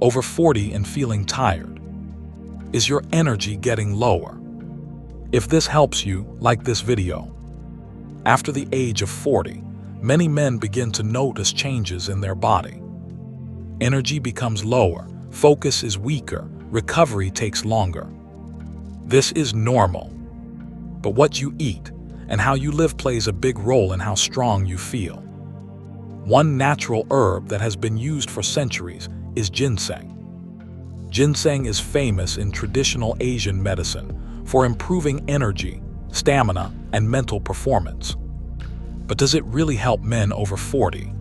Over 40 and feeling tired? Is your energy getting lower? If this helps you, like this video. After the age of 40, many men begin to notice changes in their body. Energy becomes lower, focus is weaker, recovery takes longer. This is normal. But what you eat and how you live plays a big role in how strong you feel. One natural herb that has been used for centuries is ginseng. Ginseng is famous in traditional Asian medicine for improving energy, stamina, and mental performance. But does it really help men over 40?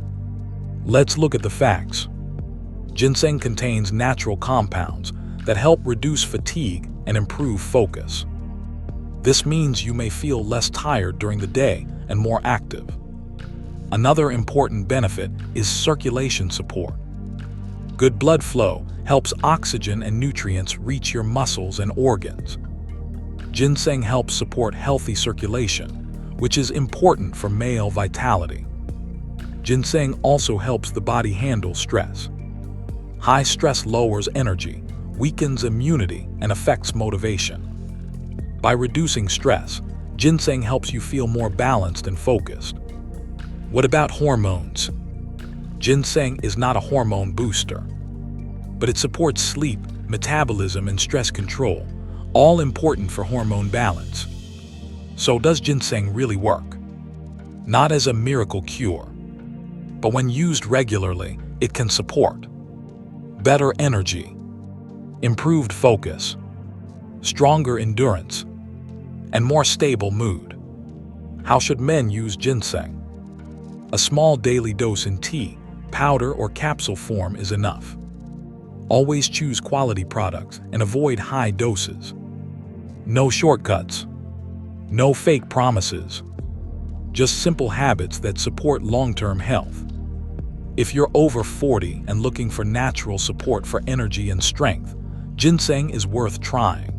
Let's look at the facts. Ginseng contains natural compounds that help reduce fatigue and improve focus. This means you may feel less tired during the day and more active. Another important benefit is circulation support. Good blood flow helps oxygen and nutrients reach your muscles and organs. Ginseng helps support healthy circulation, which is important for male vitality. Ginseng also helps the body handle stress. High stress lowers energy, weakens immunity, and affects motivation. By reducing stress, ginseng helps you feel more balanced and focused. What about hormones? Ginseng is not a hormone booster, but it supports sleep, metabolism, and stress control, all important for hormone balance. So does ginseng really work? Not as a miracle cure, but when used regularly, it can support better energy, improved focus, stronger endurance, and more stable mood. How should men use ginseng? A small daily dose in tea, powder, or capsule form is enough. Always choose quality products and avoid high doses. No shortcuts. No fake promises. Just simple habits that support long-term health. If you're over 40 and looking for natural support for energy and strength, ginseng is worth trying.